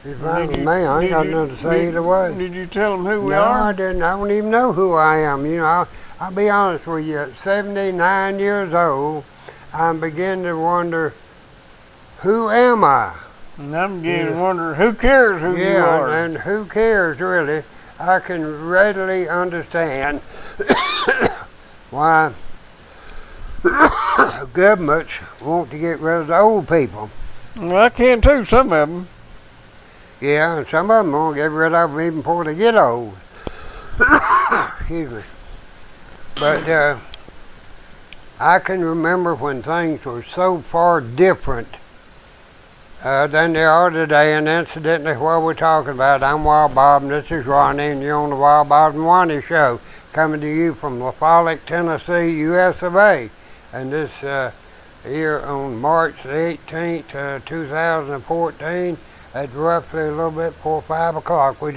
He's fine with me. I ain't got nothing to say either way. Did you tell him who we No, are? I didn't. I don't even know who I am. You know, I'll be honest with you. At 79 years old, I'm beginning to wonder, who am I? And I'm beginning to wonder, who cares who you are? Yeah, and who cares, really? I can readily understand why governments want to get rid of the old people. Well, I can too, some of them. Yeah, and some of them won't get rid of them even before they get old. Excuse me. But I can remember when things were so far different than they are today, and incidentally, what we're talking about, I'm Wild Bob, and this is Ronnie, and you're on the Wild Bob and Ronnie Show, coming to you from Lafayette, Tennessee, US of A. And this here on March the 18th, 2014, at roughly a little bit before 5 o'clock. We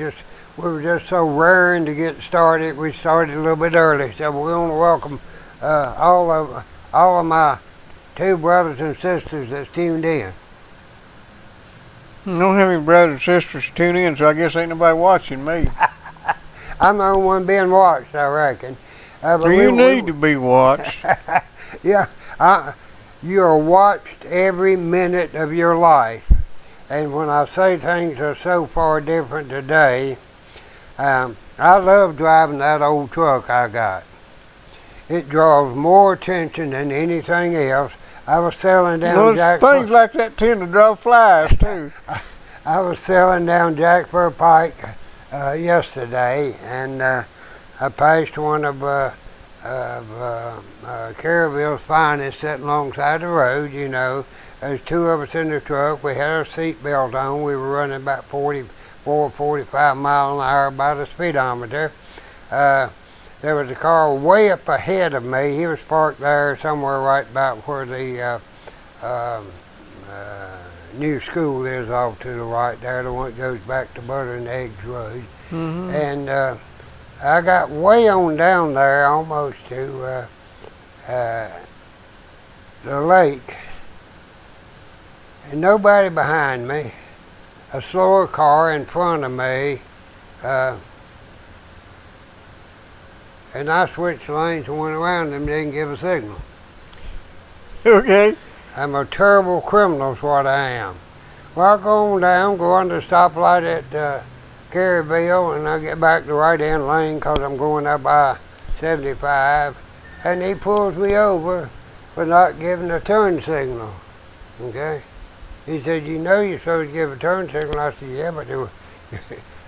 were just so raring to get started. We started a little bit early, so we want to welcome all of my two brothers and sisters that's tuned in. I don't have any brothers and sisters to tune in, so I guess ain't nobody watching me. I'm the only one being watched, I reckon. So you need to be watched. Yeah, you are watched every minute of your life. And when I say things are so far different today, I love driving that old truck I got. It draws more attention than anything else. I was selling down things like that tend to draw flies too. I was selling down Jackford Pike yesterday, and I passed one of Caraville's finest sitting alongside the road. You know, there's two of us in the truck. We had our seat belt on. We were running about 44, 45 miles an hour by the speedometer. There was a car way up ahead of me. He was parked there somewhere right about where the new school is off to the right there, the one that goes back to Butter and Eggs Road. Mm-hmm. And I got way on down there almost to the lake, and nobody behind me, a slower car in front of me, and I switched lanes and went around them, didn't give a signal. Okay. I'm a terrible criminal is what I am. Well, I go on down, go under the stoplight at Caryville, and I get back the right-hand lane because I'm going up by 75, and he pulls me over for not giving a turn signal, okay? He said, you know you're supposed to give a turn signal. I said, yeah, but there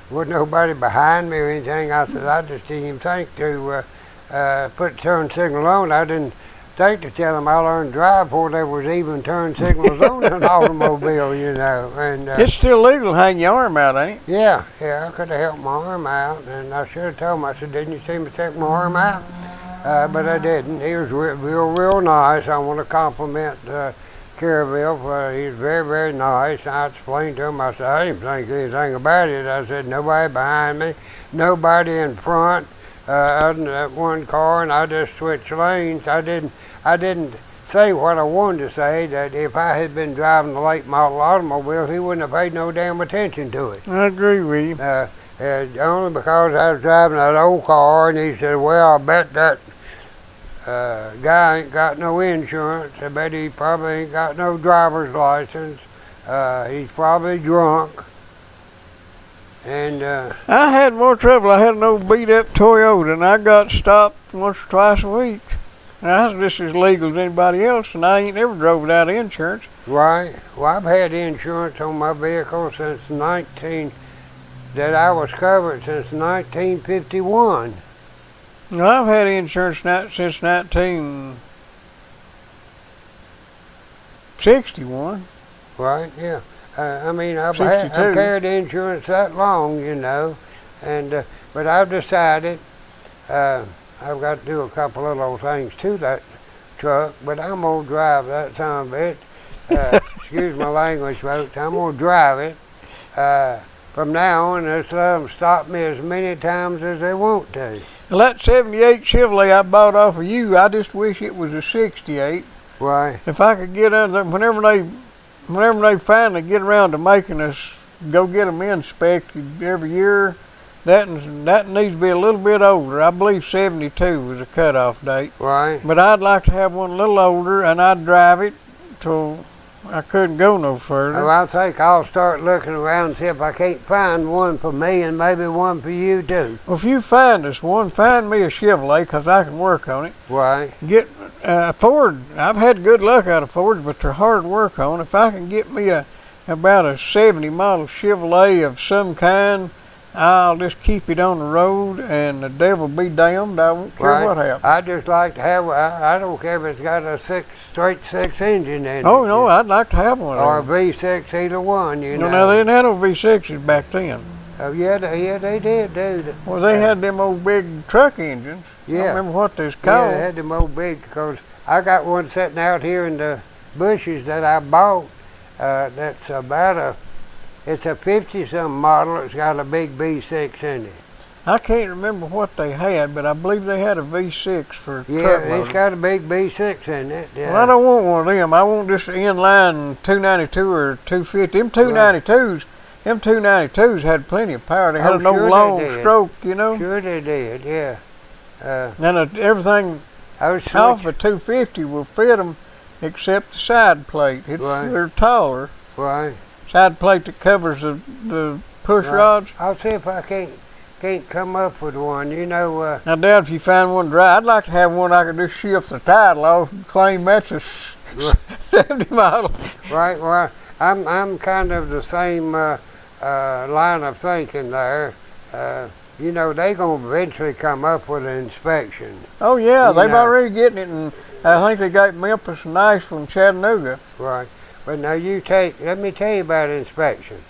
wasn't nobody behind me or anything. I said, I just didn't even think to put the turn signal on. I didn't think to tell them I learned to drive before there was even turn signals on an automobile, you know. And it's still legal to hang your arm out, ain't it? Yeah, I could have helped my arm out, and I should have told him. I said, didn't you see me take my arm out? But I didn't. He was real nice. I want to compliment Caryville. He was very, very nice. I explained to him, I said, I didn't think anything about it. I said, nobody behind me, nobody in front, other than that one car, and I just switched lanes. I didn't say what I wanted to say, that if I had been driving a late model automobile, he wouldn't have paid no damn attention to it. I agree with you. Only because I was driving that old car, and he said, well, I bet that guy ain't got no insurance. I bet he probably ain't got no driver's license. He's probably drunk. And I had more trouble. I had an old beat-up Toyota, and I got stopped once or twice a week. And I was just as legal as anybody else, and I ain't never drove without insurance. Right. Well, I've had insurance on my vehicle since that I was covered since 1951. No, I've had insurance since 1961. Right, yeah. I mean, I've carried insurance that long, you know, and but I've decided I've got to do a couple of little things to that truck, but I'm going to drive that son of a bitch. Excuse my language, folks. I'm going to drive it from now on, and just let them stop me as many times as they want to. Well, that 78 Chevrolet I bought off of you, I just wish it was a 68. Right. If I could get under them, whenever they finally get around to making us go get them inspected every year. That needs to be a little bit older. I believe 72 was the cutoff date. Right. But I'd like to have one a little older, and I'd drive it till I couldn't go no further. Well, I think I'll start looking around and see if I can't find one for me and maybe one for you too. Well, if you find us one, find me a Chevrolet, 'cause I can work on it. Right. Get Ford. I've had good luck out of Fords, but they're hard to work on. If I can get me about a 70 model Chevrolet of some kind, I'll just keep it on the road, and the devil be damned. I won't care what happens. I just like to have. I don't care if it's got a straight six engine in it. Oh no, I'd like to have one. Or a of them. V6, either one. You know. No, they didn't have no V6s back then. Oh yeah, they did, dude. Well, they had them old big truck engines. I don't remember what they's called. Yeah, they had them old big. Because I got one sitting out here in the bushes that I bought. That's about it's a 50-something model. It's got a big V6 in it. I can't remember what they had, but I believe they had a V6 for Yeah, truck it's loading. got a big V6 in it. Yeah. Well, I don't want one of them. I want just an inline 292 or 250. Them 292s had plenty of power. They had an old long stroke, you know. Sure they did, yeah. And everything off a 250 will fit them except the side plate. They're taller. Right. Side plate that covers the push rods. I'll see if I can't come up with one. You know. I doubt if you find one dry. I'd like to have one I could just shift the title off and claim that's a 70 model. Right. Well, I'm kind of the same line of thinking there. You know, they gonna eventually come up with an inspection. Oh yeah, they've already getting it, and I think they got Memphis and Nashville and Chattanooga. Right. But now let me tell you about inspections.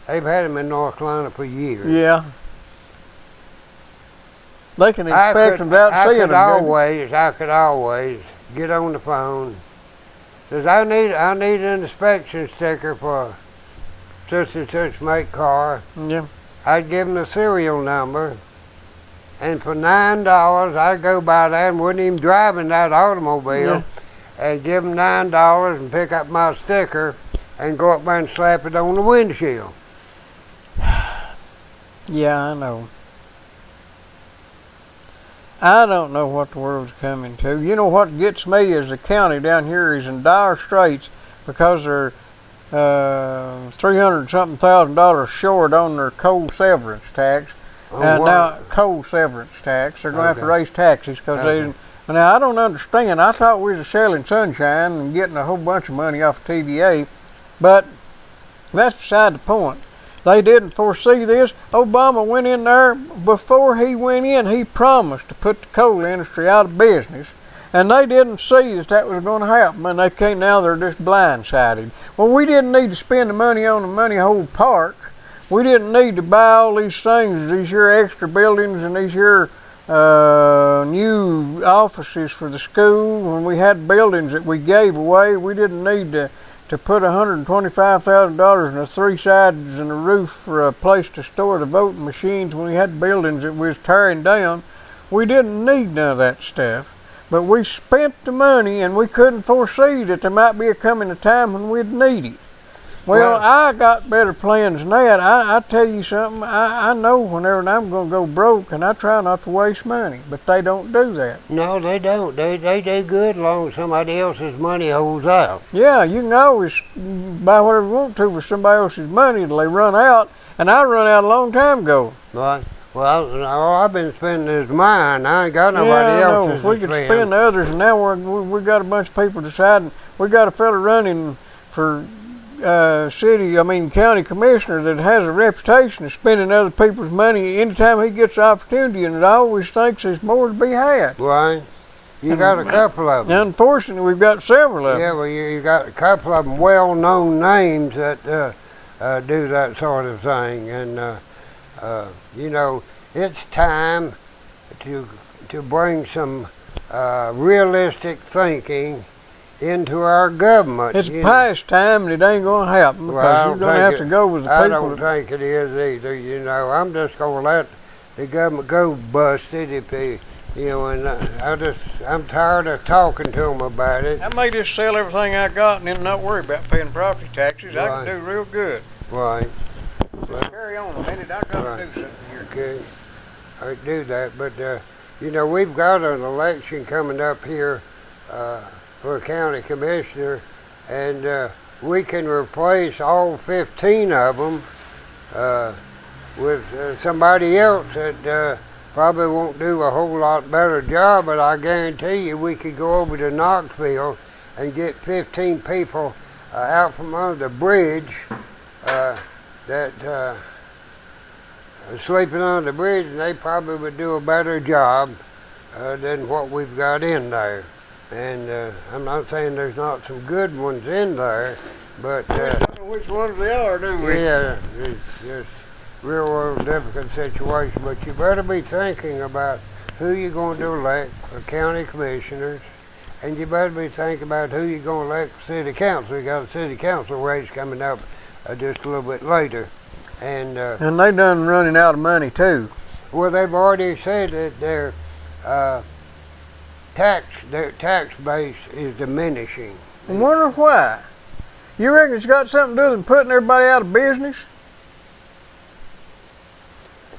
They've had them in North Carolina for years. Yeah. They can inspect them without seeing them. I could always get on the phone. Says I need an inspection sticker for such and such make car. Yeah. I'd give them the serial number, and for $9 I'd go by there and wasn't even driving that automobile. Yeah. And give them $9 and pick up my sticker and go up there and slap it on the windshield. Yeah, I know. I don't know what the world's coming to. You know what gets me is the county down here is in dire straits because they're $300-something thousand short on their coal severance tax. Now coal severance tax. They're going to have to raise taxes because they. Now, I don't understand. I thought we was selling sunshine and getting a whole bunch of money off of TVA, but that's beside the point. They didn't foresee this. Obama went in there. Before he went in, he promised to put the coal industry out of business, and they didn't see that was going to happen, and they can't. Now they're just blindsided. Well, we didn't need to spend the money on the money hole park. We didn't need to buy all these things, these here extra buildings and these here new offices for the school. When we had buildings that we gave away, we didn't need to put $125,000 in the 3 sides and a roof for a place to store the voting machines when we had buildings that we was tearing down. We didn't need none of that stuff, but we spent the money, and we couldn't foresee that there might be a time when we'd need it. Well, I got better plans than that. I tell you something, I know whenever I'm going to go broke, and I try not to waste money, but they don't do that. No, they don't. They do good as long as somebody else's money holds out. Yeah, you can always buy whatever you want to with somebody else's money till they run out, and I run out a long time ago. Right. Well, all I've been spending is mine. I ain't got nobody else's. If we could spend the others, and now we got a bunch of people deciding. We got a fella running for county commissioner that has a reputation of spending other people's money anytime he gets the opportunity, and it always thinks there's more to be had. Right. You got a couple of them. Unfortunately, we've got several of them. Yeah, well, you got a couple of them well-known names that do that sort of thing, and you know, it's time to bring some realistic thinking into our government. It's past time, and it ain't going to happen because you're going to have to go with the people. I don't think it is either. You know, I'm just going to let the government go busted if they, you know. And I'm tired of talking to them about it. I may just sell everything I got and then not worry about paying property taxes. Right. I can do real good. Right. Well, carry on a minute. I got to do something here. Okay. I do that, but you know, we've got an election coming up here for a county commissioner, and we can replace all 15 of them with somebody else that probably won't do a whole lot better job, but I guarantee you we could go over to Knoxville and get 15 people out from under the bridge that are sleeping on the bridge, and they probably would do a better job than what we've got in there. And I'm not saying there's not some good ones in there, but we just don't know which ones they are, do we? yeah, it's just real world difficult situation. But you better be thinking about who you're going to elect for county commissioners, and you better be thinking about who you're going to elect for city council. You got a city council race coming up just a little bit later. And they done running out of money too. Well, they've already said that their tax base is diminishing. I wonder why. You reckon it's got something to do with putting everybody out of business?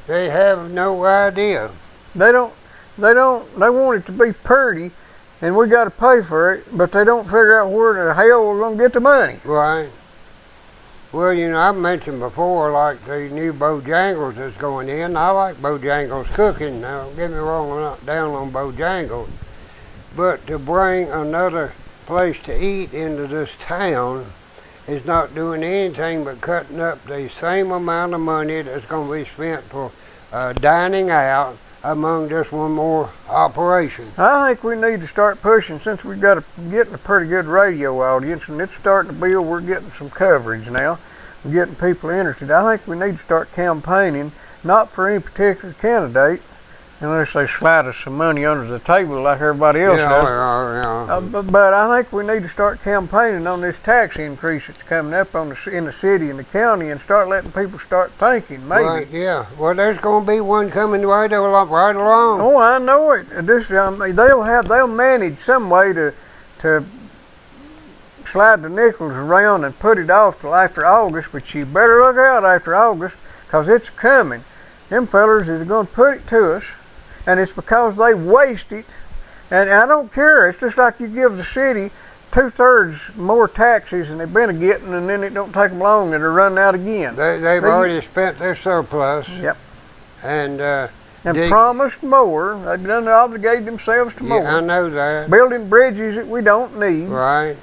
They have no idea. They want it to be pretty, and we got to pay for it, but they don't figure out where the hell we're going to get the money. Right. Well, you know, I've mentioned before, like the new Bojangles that's going in. I like Bojangles cooking. Now, don't get me wrong, I'm not down on Bojangles. But to bring another place to eat into this town is not doing anything but cutting up the same amount of money that's going to be spent for dining out among just one more operation. I think we need to start pushing, since we've got getting a pretty good radio audience and it's starting to build. We're getting some coverage now. We're getting people interested. I think we need to start campaigning, not for any particular candidate, unless they slide us some money under the table like everybody else does. Yeah. But I think we need to start campaigning on this tax increase that's coming up in the city and the county, and start letting people start thinking, maybe. Right, yeah. Well, there's going to be one coming right along. Oh, I know it. They'll manage some way to slide the nickels around and put it off till after August, but you better look out after August, because it's coming. Them fellers is going to put it to us, and it's because they waste it. And I don't care. It's just like you give the city 2/3 more taxes than they've been getting, and then it don't take them long and they're running out again. They've already spent their surplus. Yep. And promised more. They've done obligated themselves to more. Yeah, I know that. Building bridges that we don't need. Right.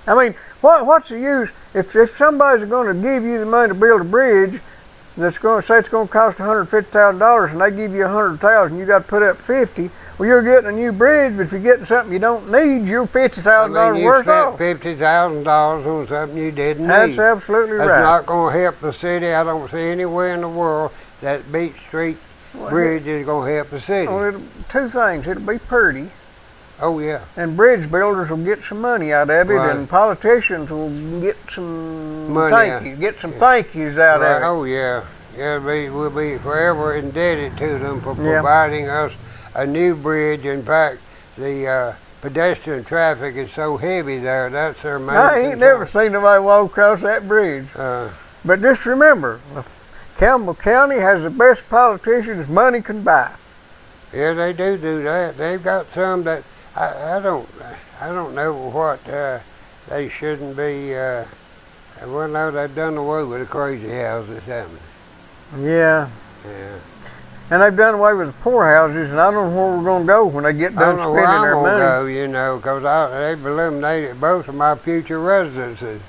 I mean, what's the use if somebody's going to give you the money to build a bridge that's going to say it's going to cost $150,000, and they give you $100,000, you got to put up $50,000. Well, you're getting a new bridge, but if you're getting something you don't need, you're $50,000 worth off. $50,000 on something you didn't need. That's absolutely right. That's not going to help the city. I don't see anywhere in the world that Beach Street Bridge is going to help the city. Well, two things. It'll be pretty. Oh, yeah. And bridge builders will get some money out of it, Right. and politicians will get some Money thank yous out of it. Oh, yeah. Yeah, we'll be forever indebted to them for providing us a new bridge. In fact, the pedestrian traffic is so heavy there, that's their main I ain't never seen nobody walk across that bridge. But just remember, Campbell County has the best politicians money can buy. Yeah, they do that. They've got some that I don't know what they shouldn't be. Well, no, they've done away with the crazy houses, haven't they? Yeah. Yeah. And they've done away with the poorhouses, and I don't know where we're going to go when they get done spending their money. I don't know where I'm going to go, you know, because they've eliminated both of my future residences.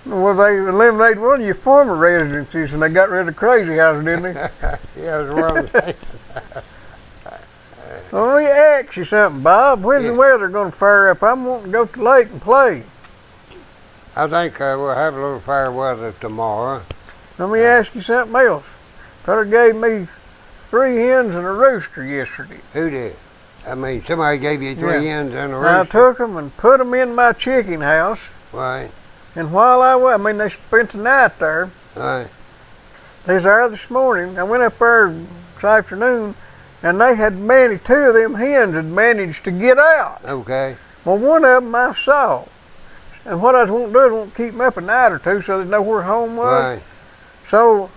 Well, they eliminated one of your former residences, and they got rid of the crazy house, didn't they? Yeah, that's what I'm saying. Well, let me ask you something, Bob. When's the weather going to fire up? I'm wanting to go to the lake and play. I think we'll have a little fair weather tomorrow. Let me ask you something else. Feller gave me 3 hens and a rooster yesterday. Who did? I mean, somebody gave you 3 hens and a rooster. I took them and put them in my chicken house. Right. And while they spent the night there. Right. They was there this morning. I went up there this afternoon, and they had managed, 2 of them hens had managed to get out. Okay. Well, one of them I saw. And what I was wanting to do is want to keep them up a night or two so they know where home was. Right. So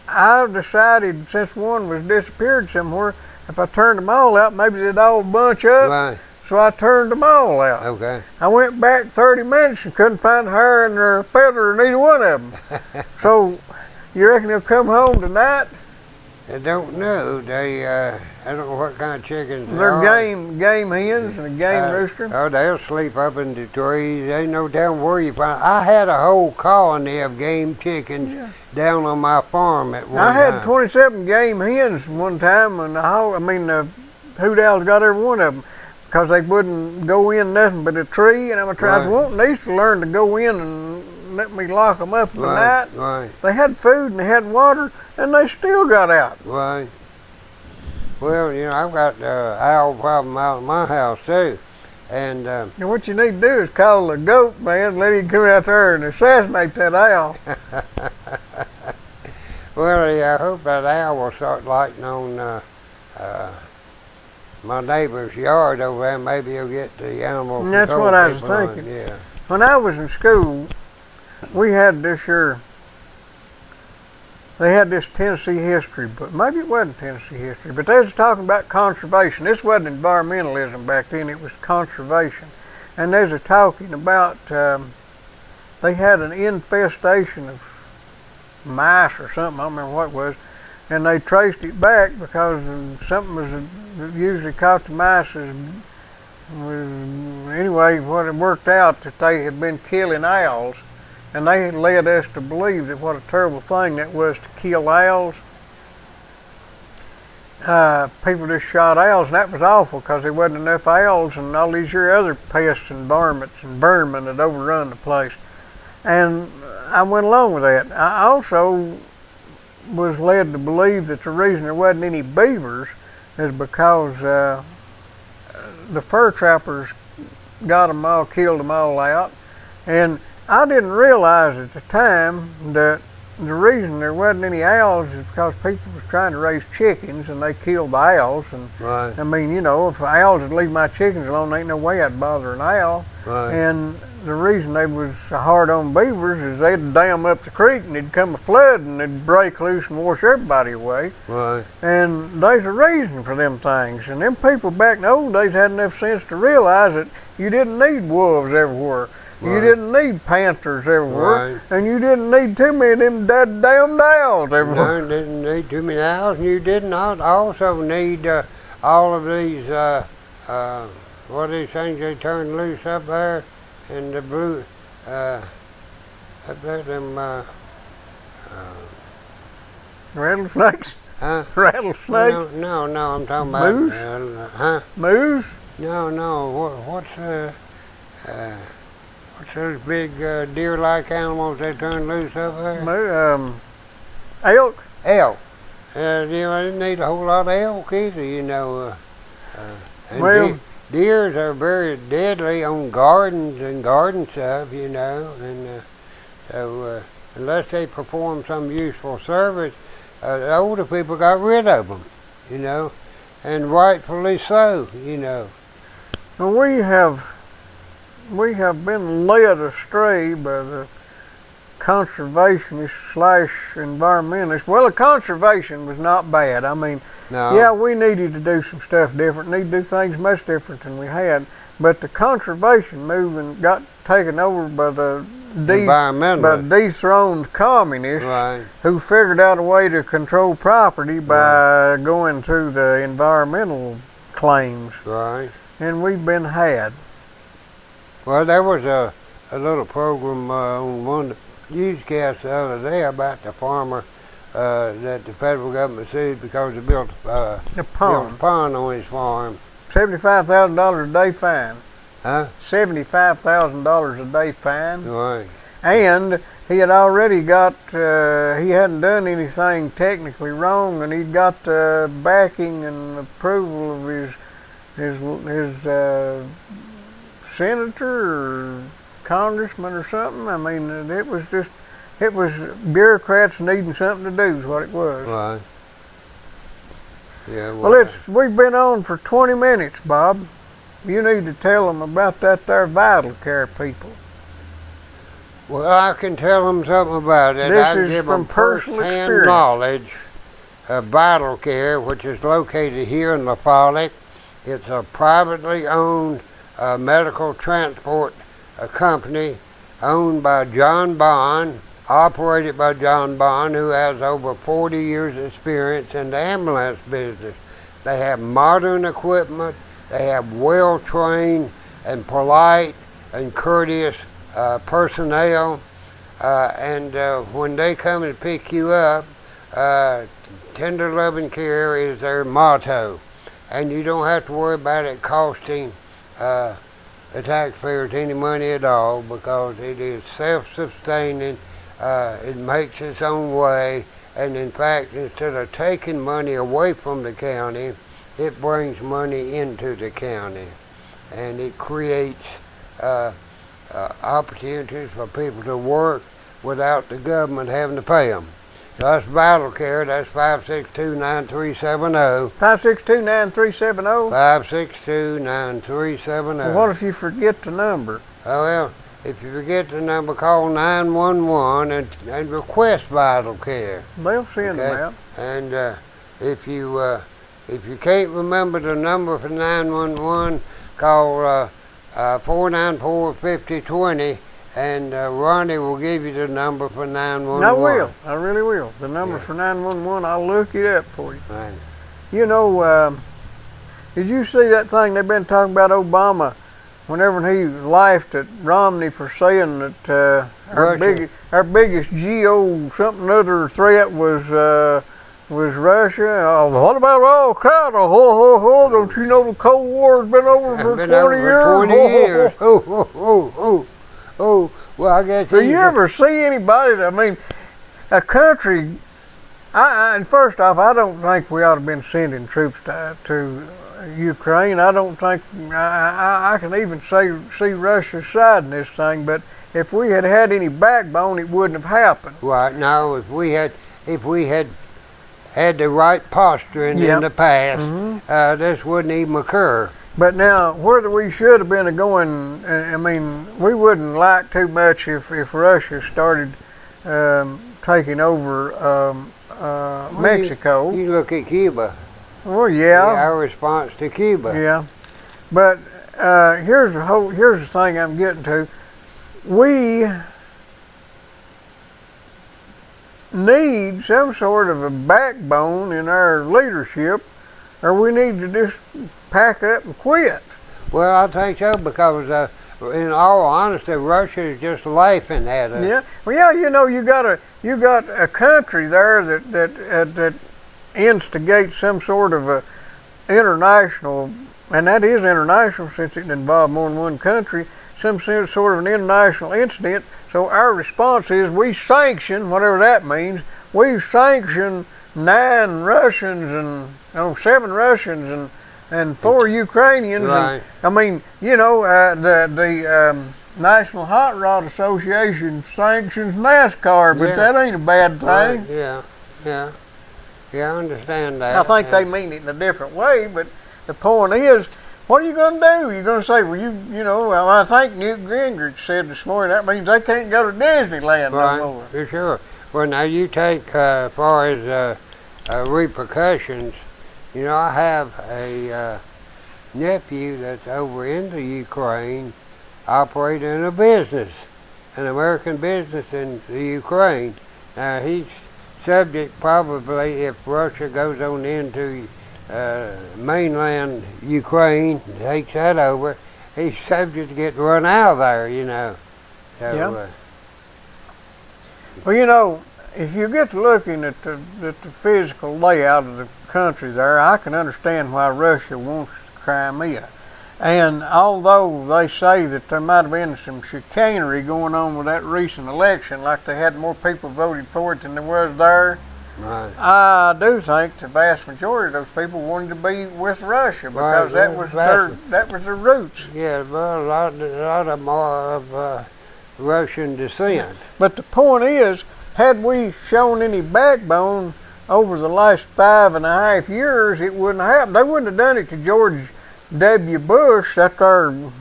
I decided, since one was disappeared somewhere, if I turned them all out, maybe they'd all bunch up. Right. So I turned them all out. Okay. I went back 30 minutes and couldn't find a hair and a feather in either one of them. So you reckon they'll come home tonight? I don't know. I don't know what kind of chickens they They're are. game hens and a game rooster. Oh, they'll sleep up in the trees. They know down where you find. I had a whole colony of game chickens down on my farm at one time. I had 27 game hens one time, and the hoot owls got every one of them because they wouldn't go in nothing but a tree. And I was wanting these to learn to go in and let me lock them up at night. Right. They had food and they had water, and they still got out. Right. Well, I've got owl problem out of my house too, and what you need to do is call the goat man, let him come out there and assassinate that owl. Well, I hope that owl will start lighting on my neighbor's yard over there. Maybe he'll get the animal control. And that's what I was people thinking. Yeah. When I was in school, we had this here. They had this Tennessee history book. Maybe it wasn't Tennessee history, but they was talking about conservation. This wasn't environmentalism back then, it was conservation. And they was talking about, they had an infestation of mice or something, I don't remember what it was, and they traced it back because something was usually caught the mice anyway, what it worked out that they had been killing owls. And they led us to believe that what a terrible thing that was to kill owls. People just shot owls, and that was awful because there wasn't enough owls, and all these other pests and varmints and vermin had overrun the place. And I went along with that. I also was led to believe that the reason there wasn't any beavers is because the fur trappers got them all, killed them all out. And I didn't realize at the time that the reason there wasn't any owls is because people was trying to raise chickens and they killed the owls. And Right. I mean, if owls would leave my chickens alone, there ain't no way I'd bother an owl. Right. And the reason they was hard on beavers is they'd dam up the creek and it'd come a flood and it'd break loose and wash everybody away. Right. And there's a reason for them things. And them people back in the old days had enough sense to realize that you didn't need wolves everywhere. Right. You didn't need panthers everywhere. Right. And you didn't need too many of them damn owls everywhere. No, didn't need too many owls. You didn't also need all of these, what are these things they turn loose up there in the blue, up there, them, Rattlesnakes? huh? Rattlesnakes? No, I'm talking about, Moose? huh? Moose? No, what's those big deer-like animals they turn loose up there? Elk? Elk. You didn't need a whole lot of elk either, And Well- deers are very deadly on gardens and garden stuff, and so unless they perform some useful service, the older people got rid of them, and rightfully so, Well, we have been led astray by the conservationists / environmentalists. Well, the conservation was not bad. I mean, No. yeah, we needed to do some stuff different, need to do things much different than we had. But the conservation movement got taken over by the dethroned communists Right. who figured out a way to control property by going through the environmental claims. Right. And we've been had. Well, there was a little program on one newscast the other day about the farmer that the federal government sued because he built The a pond. pond on his farm. $75,000 a day fine. Huh? $75,000 a day fine. Right. And he had already got, he hadn't done anything technically wrong, and he'd got the backing and approval of his senator or congressman or something. I mean, it was bureaucrats needing something to do is what it was. Right. Yeah. Well, we've been on for 20 minutes, Bob. you need to tell them about that there vital care people. Well, I can tell them something about it. This I can is give from them personal first-hand experience. knowledge of Vital Care, which is located here in La Follette. It's a privately owned medical transport company owned by John Bond, operated by John Bond, who has over 40 years experience in the ambulance business. They have modern equipment. They have well-trained and polite and courteous personnel. And when they come and pick you up, tender loving care is their motto. And you don't have to worry about it costing the taxpayers any money at all, because it is self-sustaining. It makes its own way, and in fact, instead of taking money away from the county, it brings money into the county, and it creates opportunities for people to work without the government having to pay them. So that's Vital Care. That's 562-9370. 562-9370? 562-9370. Well, what if you forget the number? Oh, well, if you forget the number, call 911 and request Vital Care. They'll send them out. And if you can't remember the number for 911, call 494-5020, and Ronnie will give you the number for 911. I will. I really will. The number for 911, I'll look it up for you. Right. You know, did you see that thing they've been talking about Obama, whenever he laughed at Romney for saying that our biggest geo something other threat was Russia? What about Al Qaeda? Ho ho ho! Don't you know the Cold War's been over for 20 years? 20 years. Oh. Well, I guess. Do you ever see anybody? I mean, a country. And first off, I don't think we ought to have been sending troops to Ukraine. I don't think I can even see Russia's side in this thing. But if we had had any backbone, it wouldn't have happened. Right. Now, if we had had the right posturing in the past, this wouldn't even occur. But now, whether we should have been going, I mean, we wouldn't like too much if Russia started taking over Mexico. You look at Cuba. Well, yeah. Our response to Cuba. Yeah. But here's the thing I'm getting to. We need some sort of a backbone in our leadership, or we need to just pack up and quit. Well, I think so, because in all honesty, Russia is just laughing at us. Yeah. Well, yeah. You know, you got a country there that instigates some sort of a international, and that is international since it involved more than one country, some sort of an international incident. So our response is we sanction, whatever that means, we sanction 9 Russians and 7 Russians and 4 Ukrainians. Right. And, I mean, you know, the National Hot Rod Association sanctions NASCAR, but that ain't a bad thing. Right. Yeah, I understand that. I think they mean it in a different way, but the point is, what are you going to do? You're going to say, well, you know, well, I think Newt Gingrich said this morning, that means they can't go to Disneyland no more. For sure. Well, now you take, as far as repercussions, you know, I have a nephew that's over in the Ukraine operating a business, an American business in the Ukraine. Now, he's subject probably, if Russia goes on into mainland Ukraine, takes that over, he's subject to get run out of there, you know. So, yeah. Well, you know, if you get to looking at the physical layout of the country there, I can understand why Russia wants Crimea. And although they say that there might have been some chicanery going on with that recent election, like they had more people voted for it than there was there, right. I do think the vast majority of those people wanted to be with Russia because that was their roots. Yeah, well, a lot of them are of Russian descent. But the point is, had we shown any backbone over the last 5.5 years, it wouldn't have happened. They wouldn't have done it to George W. Bush, that's the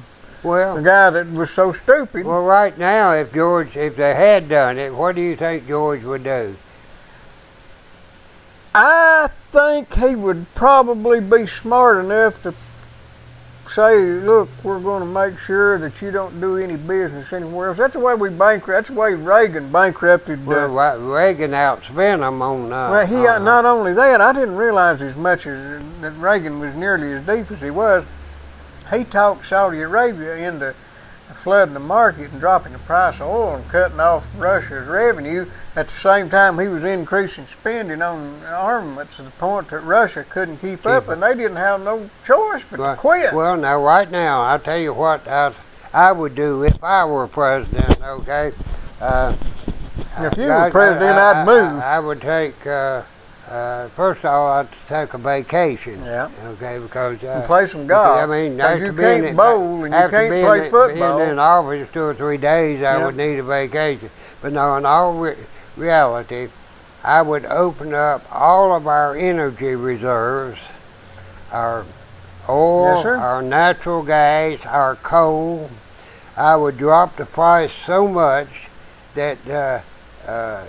guy that was so stupid. Well, right now, if they had done it, what do you think George would do? I think he would probably be smart enough to say, look, we're going to make sure that you don't do any business anywhere else. That's the way that's the way Reagan bankrupted. Well, Reagan outspent them on. Well, he not only that, I didn't realize as much as that Reagan was nearly as deep as he was. He talked Saudi Arabia into flooding the market and dropping the price of oil and cutting off Russia's revenue. At the same time, he was increasing spending on armaments to the point that Russia couldn't keep up, and they didn't have no choice but to quit. Well, now, right now, I'll tell you what I would do if I were president, okay? If you were president, I'd move. I would take, first of all, I'd take a vacation. Yeah. Okay, because... and play some golf. I mean, because you can't bowl and you can't play football. Being in office 2 or 3 days, I would need a vacation. But no, in all reality, I would open up all of our energy reserves, our oil, our natural gas, our coal. I would drop the price so much that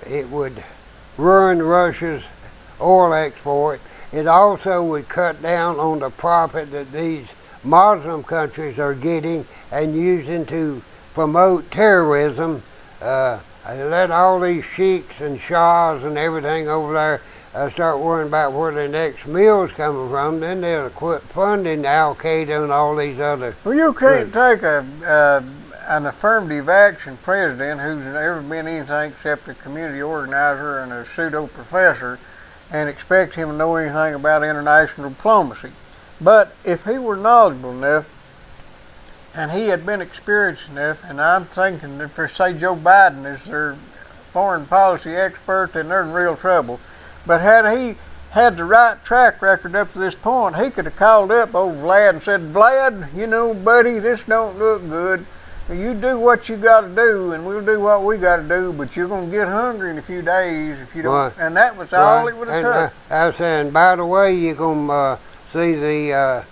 it would ruin Russia's oil export. It also would cut down on the profit that these Muslim countries are getting and using to promote terrorism. Let all these sheiks and shahs and everything over there start worrying about where their next meal's coming from, then they'll quit funding Al-Qaeda and all these other... Well, you can't take an affirmative action president who's never been anything except a community organizer and a pseudo-professor and expect him to know anything about international diplomacy. But if he were knowledgeable enough, and he had been experienced enough, and I'm thinking that for, say, Joe Biden is their foreign policy expert, then they're in real trouble. But had he had the right track record up to this point, he could have called up old Vlad and said, Vlad, you know, buddy, this don't look good. You do what you got to do, and we'll do what we got to do, but you're going to get hungry in a few days if you don't. And that was all it would have took. I was saying, by the way, you're going to see the...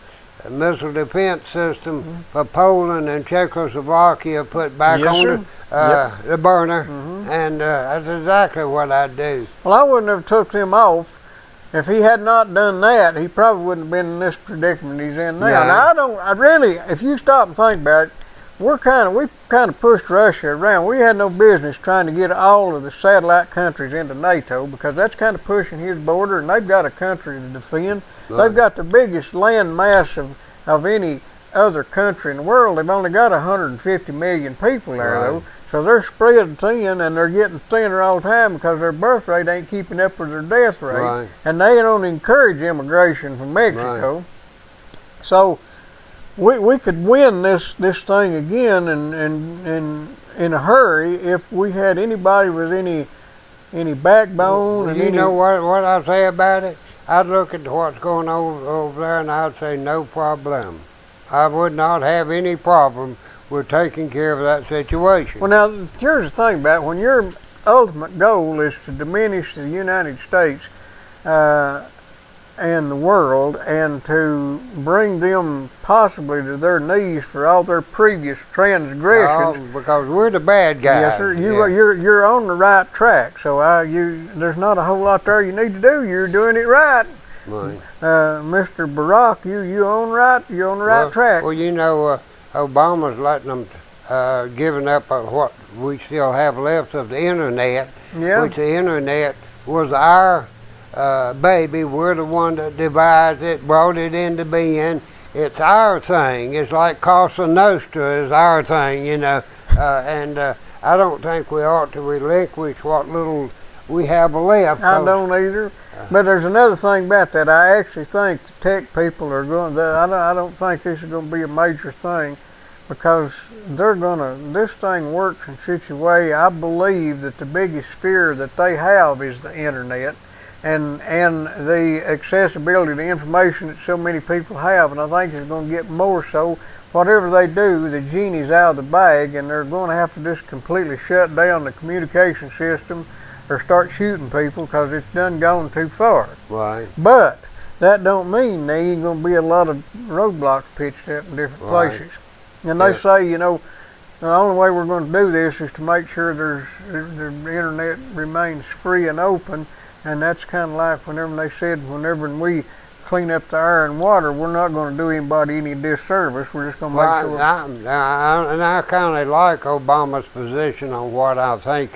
missile defense system for Poland and Czechoslovakia put back on the burner, and that's exactly what I'd do. Well, I wouldn't have took them off. If he had not done that, he probably wouldn't have been in this predicament he's in now. Now, I really, if you stop and think about it, we kind of pushed Russia around. We had no business trying to get all of the satellite countries into NATO, because that's kind of pushing his border, and they've got a country to defend. Right. They've got the biggest land mass of any other country in the world. They've only got 150 million people there, though. So they're spread thin, and they're getting thinner all the time because their birth rate ain't keeping up with their death rate. Right. And they don't encourage immigration from Mexico. Right. So we could win this thing again and in a hurry if we had anybody with any backbone. Well, you know what I say about it? I'd look at what's going on over there and I'd say no problem. I would not have any problem with taking care of that situation. Well, now, here's the thing about it. When your ultimate goal is to diminish the United States and the world, and to bring them possibly to their knees for all their previous transgressions. Oh, because we're the bad guys. Yes, sir. You're on the right track. So there's not a whole lot there you need to do. You're doing it right. Right. Mr. Barack, you're on the right track. Well, you know, Obama's letting them giving up what we still have left of the internet. Yeah. Which the internet was our baby. We're the one that devised it, brought it into being. It's our thing. It's like Cosa Nostra is our thing, you know. And I don't think we ought to relinquish what little we have left. I don't either. But there's another thing about that. I actually think the tech people are going. I don't think this is going to be a major thing, because this thing works in such a way. I believe that the biggest fear that they have is the internet. And the accessibility to information that so many people have, and I think it's going to get more so. Whatever they do, the genie's out of the bag, and they're going to have to just completely shut down the communication system or start shooting people because it's done gone too far. Right. But that don't mean there ain't going to be a lot of roadblocks pitched up in different Right. places. And they say, you know, the only way we're going to do this is to make sure the internet remains free and open. And that's kind of like whenever they said, whenever we clean up the air and water, we're not going to do anybody any disservice. We're just going to make sure. And I kind of like Obama's position on what I think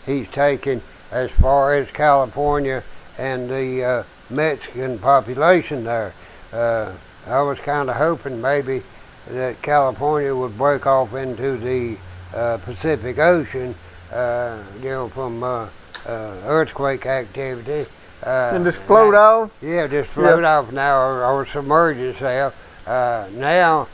he's taking as far as California and the Mexican population there. I was kind of hoping maybe that California would break off into the Pacific Ocean, you know, from earthquake activity. And just float off? Yeah, just float off now or submerge itself. Now,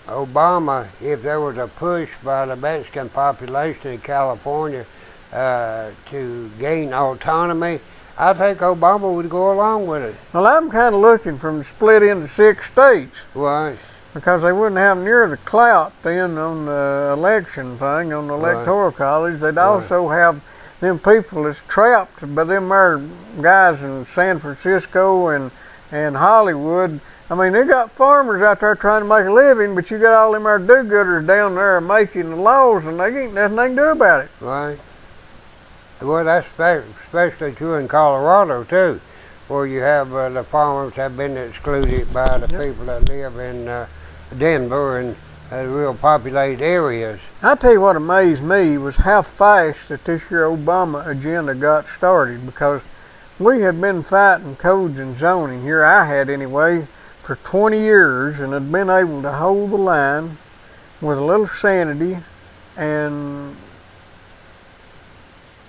Obama, if there was a push by the Mexican population in California to gain autonomy, I think Obama would go along with it. Well, I'm kind of looking from the split into 6 states. Right. Because they wouldn't have near the clout then on the election thing, on the electoral college. They'd also have them people that's trapped by them there guys in San Francisco and Hollywood. I mean, they got farmers out there trying to make a living, but you got all them there do-gooders down there making the laws, and they ain't nothing they can do about it. Right. Well, that's especially true in Colorado, too, where you have the farmers have been excluded by the people that live in Denver and real populated areas. I tell you what amazed me was how fast that this year Obama agenda got started, because we had been fighting codes and zoning here, I had anyway, for 20 years, and had been able to hold the line with a little sanity, and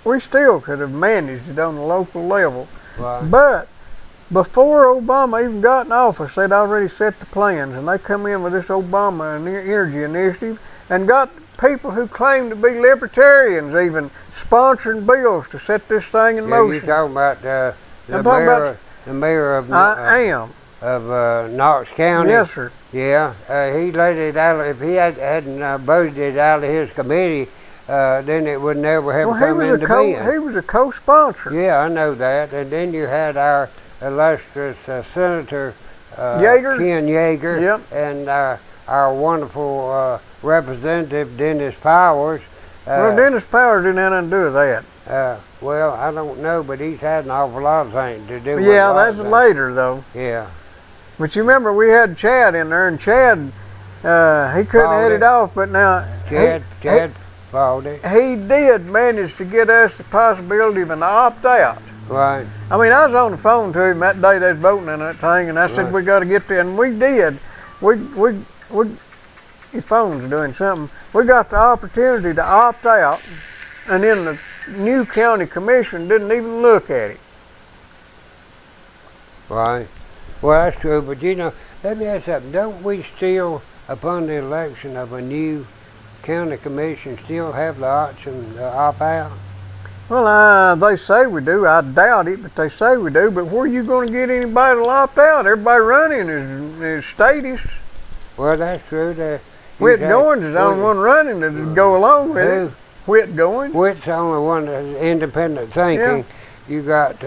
we still could have managed it on the local level. Right. But before Obama even got in office, they'd already set the plans, and they come in with this Obama Energy Initiative and got people who claimed to be libertarians even sponsoring bills to set this thing in motion. You're talking about the mayor of Knox County. Yes, sir. Yeah, he let it out. If he hadn't budgeted it out of his committee, then it would never have come into being. He was a co-sponsor. Yeah, I know that. And then you had our illustrious Senator Ken Yeager, yep, and our wonderful Representative Dennis Powers. Well, Dennis Powers didn't have nothing to do with that. Well, I don't know, but he's had an awful lot of things to do with it. Yeah, that's later, though. Yeah. But you remember we had Chad in there, and Chad, he couldn't head it off, but now Chad Baldy. He did manage to get us the possibility of an opt-out. Right. I mean, I was on the phone to him that day they was voting on that thing, and I said, we got to get there, and we did. His phone's doing something. We got the opportunity to opt out, and then the new county commission didn't even look at it. Right. Well, that's true, but you know, let me ask you something. Don't we still, upon the election of a new county commission, still have the option to opt out? Well, they say we do. I doubt it, but they say we do. But where are you going to get anybody to opt out? Everybody running is statists. Well, that's true. Whit Goins is the only one running that would go along with it. Whit Goins. Whit's the only one that's independent thinking. Yeah. You got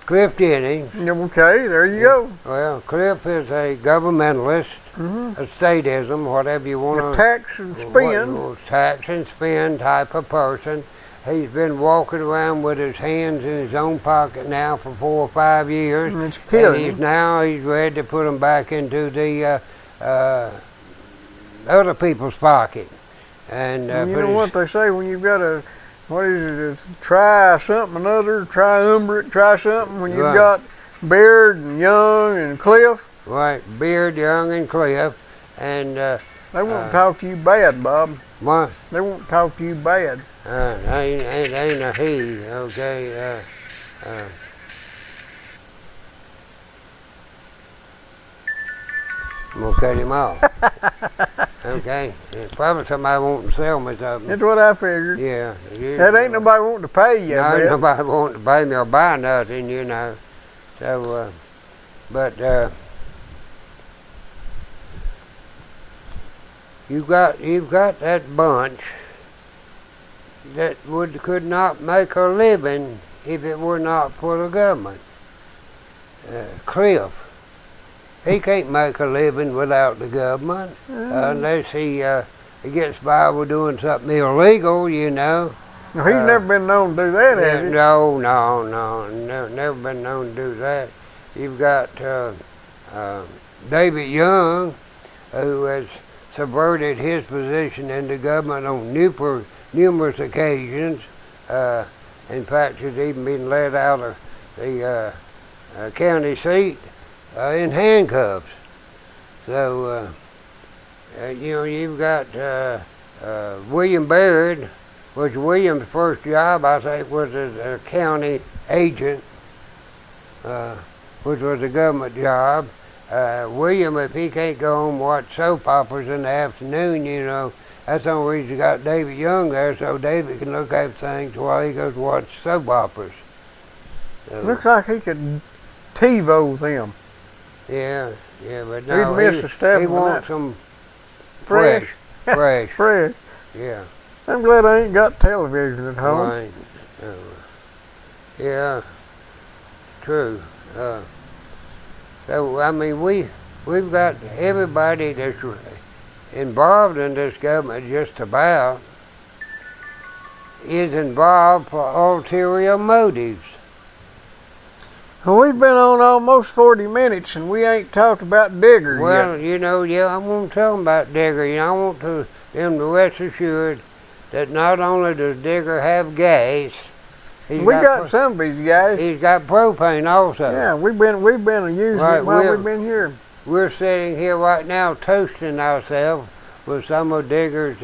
Cliff Jennings. Okay, there you go. Well, Cliff is a governmentalist, a statism, whatever you want to. Tax and spend. Tax and spend type of person. He's been walking around with his hands in his own pocket now for 4 or 5 years. And it's killing him. He's ready to put them back into the other people's pocket. And you know what they say when you've got a, what is it, try something another, triumvirate, try something, when you've got Beard and Young and Cliff. Right, Beard, Young, and Cliff. And they won't talk to you bad, Bob. What? They won't talk to you bad. Ain't a he, okay. I'm going to cut him off. Okay? Probably somebody wanting to sell me something. That's what I figured. Yeah. That ain't nobody wanting to pay you. No, ain't nobody wanting to pay me or buy nothing, you know. So, but you've got that bunch that could not make a living if it were not for the government. Cliff, he can't make a living without the government unless he gets by with doing something illegal, you know. Now, he's never been known to do that, Yeah, has he? no, never been known to do that. You've got David Young, who has subverted his position in the government on numerous occasions. In fact, he's even been let out of the county seat in handcuffs. So, you know, you've got William Baird, which William's first job, I think, was as a county agent, which was a government job. William, if he can't go home and watch soap operas in the afternoon, you know, that's the only reason he got David Young there, so David can look at things while he goes to watch soap operas. So, looks like he could TiVo them. Yeah, but no, He'd miss a step he on wants that. them Fresh. fresh. Fresh. Yeah. I'm glad I ain't got television at home. Right. Yeah. True. So I mean, we've got everybody that's involved in this government just about is involved for ulterior motives. Well, we've been on almost 40 minutes and we ain't talked about Digger Well, yet. you know, yeah, I won't tell them about Digger. You know, I want them to rest assured that not only does Digger have gas, We got some of these guys. he's got propane also. Yeah, we've been using Right, it while we've been here. We're sitting here right now toasting ourselves with some of Digger's.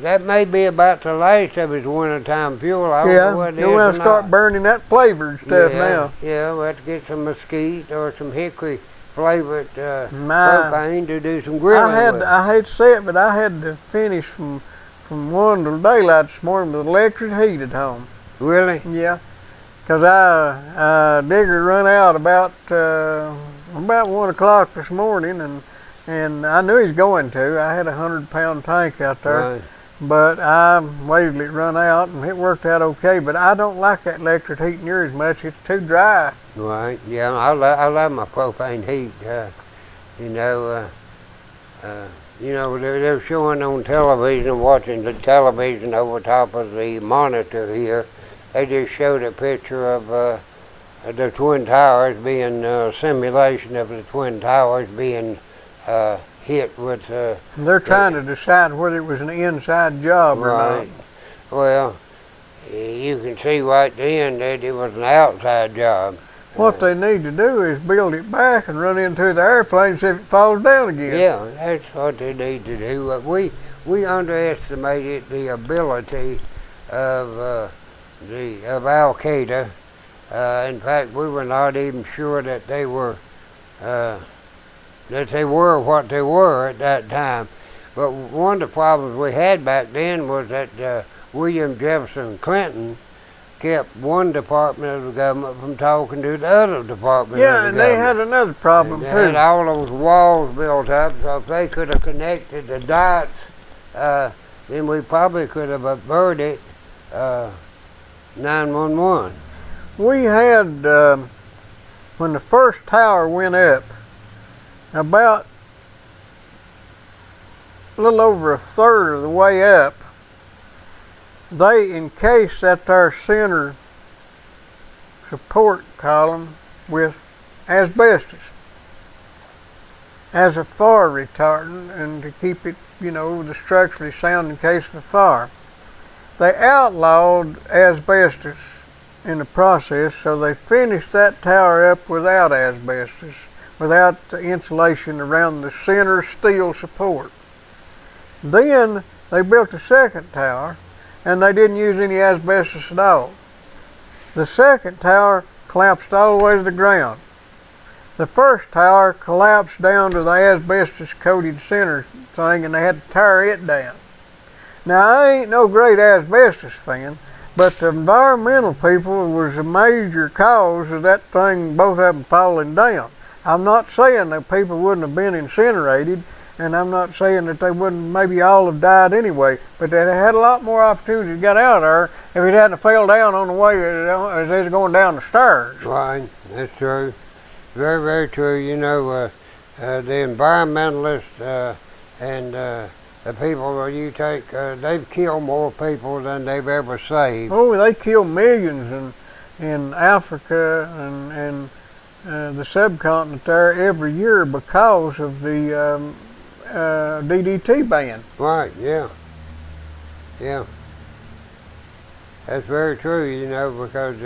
That may be about the last of his wintertime fuel. I don't know what it is. You want to start burning that flavored stuff now. Yeah, we'll have to get some mesquite or some hickory flavored My, propane to do some grilling with. I hate to say it, but I had to finish from 1 till daylight this morning with electric heat at home. Really? Yeah, because Digger run out about 1 o'clock this morning, and I knew he was going to. I had a 100-pound tank out there, Right. but I waited till it run out, and it worked out okay. But I don't like that electric heat near as much. It's too dry. Right. Yeah, I love my propane heat. They're showing on television, watching the television over top of the monitor here. They just showed a picture of the Twin Towers being a simulation of the Twin Towers being hit with. They're trying to decide whether it was an inside job or not. Right. Well, you can see right then that it was an outside job. What they need to do is build it back and run into the airplane and see if it falls down again. Yeah, that's what they need to do. We underestimated the ability of Al Qaeda. In fact, we were not even sure that they were what they were at that time. But one of the problems we had back then was that William Jefferson Clinton kept one department of the government from talking to the other department of the Yeah, and they had another problem They too. had all those walls built up, so if they could have connected the dots, then we probably could have averted 911. We had, when the first tower went up, about a little over a third of the way up, they encased that there center support column with asbestos as a fire retardant and to keep it, the structurally sound in case of a fire. They outlawed asbestos in the process, so they finished that tower up without asbestos, without the insulation around the center steel support. Then they built a second tower, and they didn't use any asbestos at all. The second tower collapsed all the way to the ground. The first tower collapsed down to the asbestos-coated center thing, and they had to tear it down. Now, I ain't no great asbestos fan, but the environmental people was a major cause of that thing, both of them falling down. I'm not saying that people wouldn't have been incinerated, and I'm not saying that they wouldn't maybe all have died anyway, but they had a lot more opportunity to get out of there if it hadn't fell down on the way as they was going down the stairs. Right, that's true. Very, very true. You know, the environmentalists and the people that you take, they've killed more people than they've ever saved. Oh, they kill millions in Africa and the subcontinent there every year because of the DDT ban. Right, yeah. Yeah. That's very true, you know, because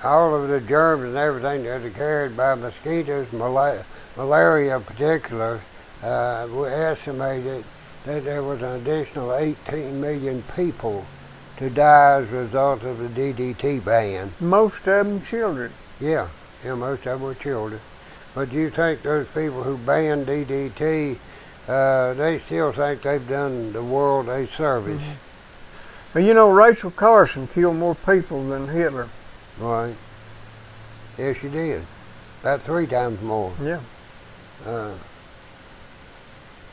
all of the germs and everything that are carried by mosquitoes, malaria in particular, we estimated that there was an additional 18 million people to die as a result of the DDT ban. Most of them children. Yeah, most of them were children. But you think those people who banned DDT, they still think they've done the world a service. Mm-hmm. But you know, Rachel Carson killed more people than Hitler. Right. Yes, she did. About 3 times more. Yeah.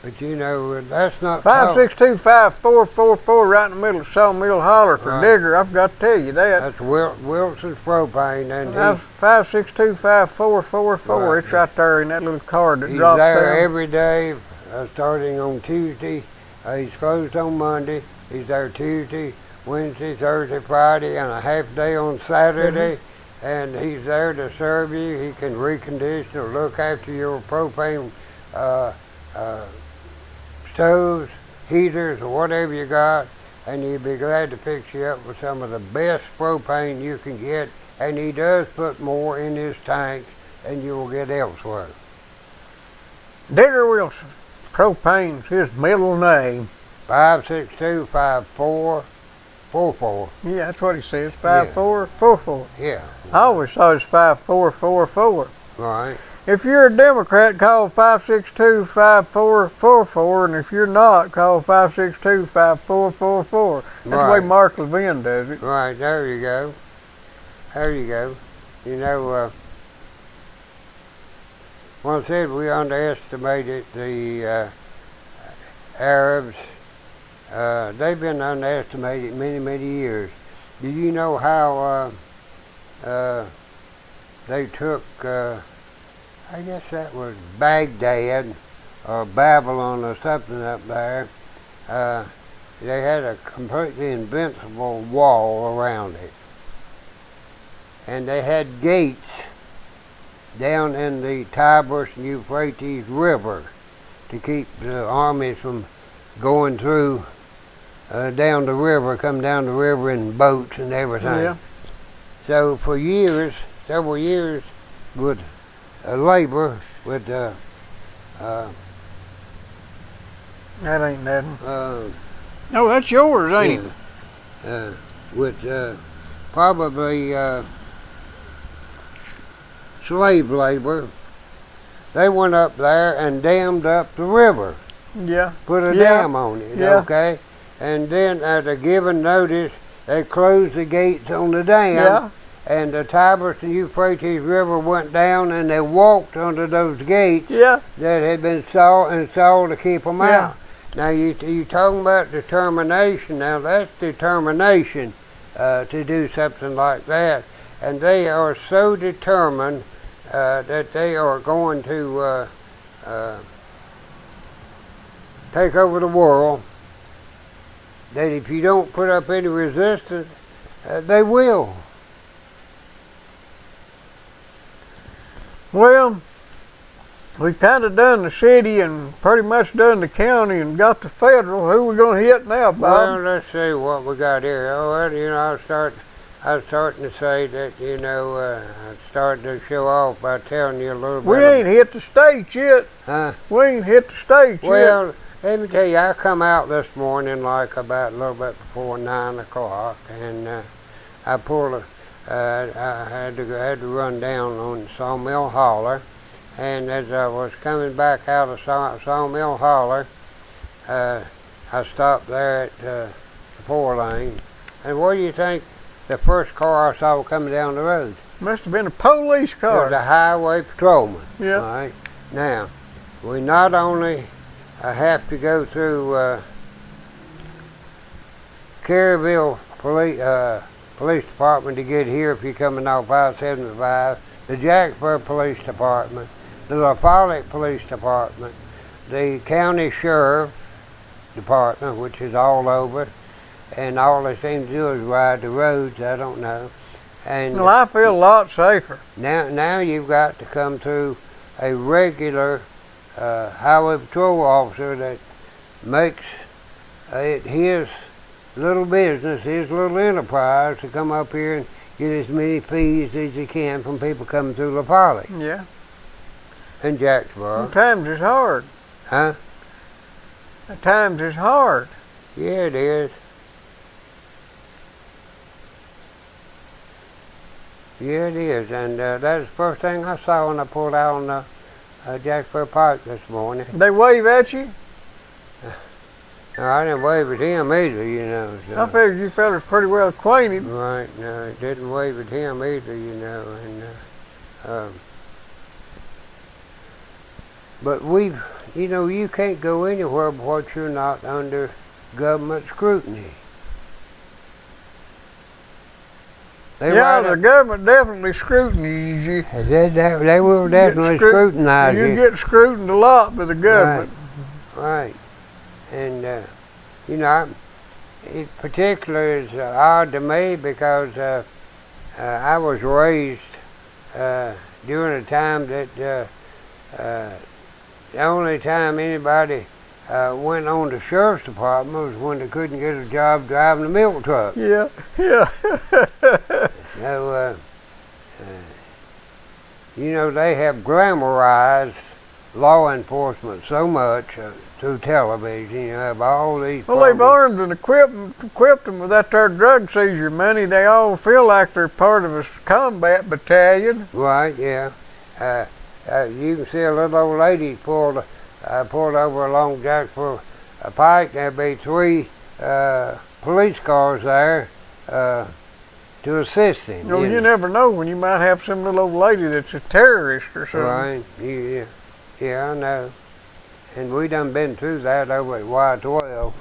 But you know, that's not 562-5444 right in the middle of Sawmill Holler for right. Digger. I forgot to tell you that. That's Wilson's propane, and that's 562-5444. Right. It's right there in that little card that he's drops there down. every day, starting on Tuesday. He's closed on Monday. He's there Tuesday, Wednesday, Thursday, Friday, and a half day on Saturday. Mm-hmm. And he's there to serve you. He can recondition or look after your propane stoves, heaters, or whatever you got, and he'd be glad to fix you up with some of the best propane you can get. And he does put more in his tanks than you will get elsewhere. Digger Wilson, propane's his middle name. 562-5444. Yeah, that's what he says. 5444. Yeah. I always thought it was 5444. Right. If you're a Democrat, call 562-5444, and if you're not, call 562-5444. That's the way Mark Levin does it. Right, there you go. There you go. You know, one said we underestimated the Arabs. They've been underestimated many, many years. Do you know how they took... I guess that was Baghdad or Babylon or something up there. They had a completely invincible wall around it. And they had gates down in the Tigris and Euphrates River to keep the armies from going through down the river, come down the river in boats and everything. Yeah. So for years, several years, with labor with that ain't nothing. No, that's yours, ain't it? With probably slave labor, they went up there and dammed up the river. Yeah. Put a dam on it, okay? And then at a given notice, they closed the gates on the dam. Yeah. And the Tigris and Euphrates River went down, and they walked under those gates that had been installed to keep them out. Now you talking about determination. Now that's determination to do something like that, and they are so determined that they are going to take over the world. That if you don't put up any resistance, they will. Well, we kind of done the city and pretty much done the county and got the federal. Who we gonna hit now, Bob? Well, let's see what we got here. Oh, well, you know, I was starting to say that, you know, I started to show off by telling you a little bit. We ain't hit the states yet. Huh? We ain't hit the states yet. Well, let me tell you, I come out this morning like about a little bit before 9 o'clock, and I pulled a. I had to run down on Sawmill Holler, and as I was coming back out of Sawmill Holler, I stopped there at the 4-lane, and what do you think the first car I saw coming down the road? Must have been a police It car. was a highway patrolman. Yeah. Right? Now, we not only have to go through Caryville Police Department to get here if you're coming off I-75, the Jacksboro Police Department, the LaFollette Police Department, the County Sheriff Department, which is all over, and all they seem to do is ride the roads. I don't know. And Well, I feel a lot safer. now you've got to come through a regular highway patrol officer that makes it his little business, his little enterprise to come up here and get as many fees as he can from people coming through LaFollette Yeah. and Jacksboro. Sometimes it's hard. Huh? At times it's hard. Yeah, it is. Yeah, it is. And that's the first thing I saw when I pulled out on Jacksboro Pike this morning. They wave at you. No, I didn't wave at him either, you know. So. I figured you fellas pretty well acquainted. Right, no, it didn't wave at him either, you know. And but you can't go anywhere but you're not under government scrutiny. The government definitely scrutinizes you. They will definitely scrutinize you. You get scrutinized a lot by the government. Right. And, it particularly is odd to me because I was raised during a time that the only time anybody went on the sheriff's department was when they couldn't get a job driving a milk truck. Yeah. So, they have glamorized law enforcement so much through television. You have all these. Well, they've armed and equipped them with that there drug seizure money. They all feel like they're part of a combat battalion. Right. Yeah. You can see a little old lady pulled over along Jacksboro Pike. There'd be 3 police cars there to assist him. You never know when you might have some little old lady that's a terrorist or something. Right. Yeah, I know. And we done been through that over at Y12.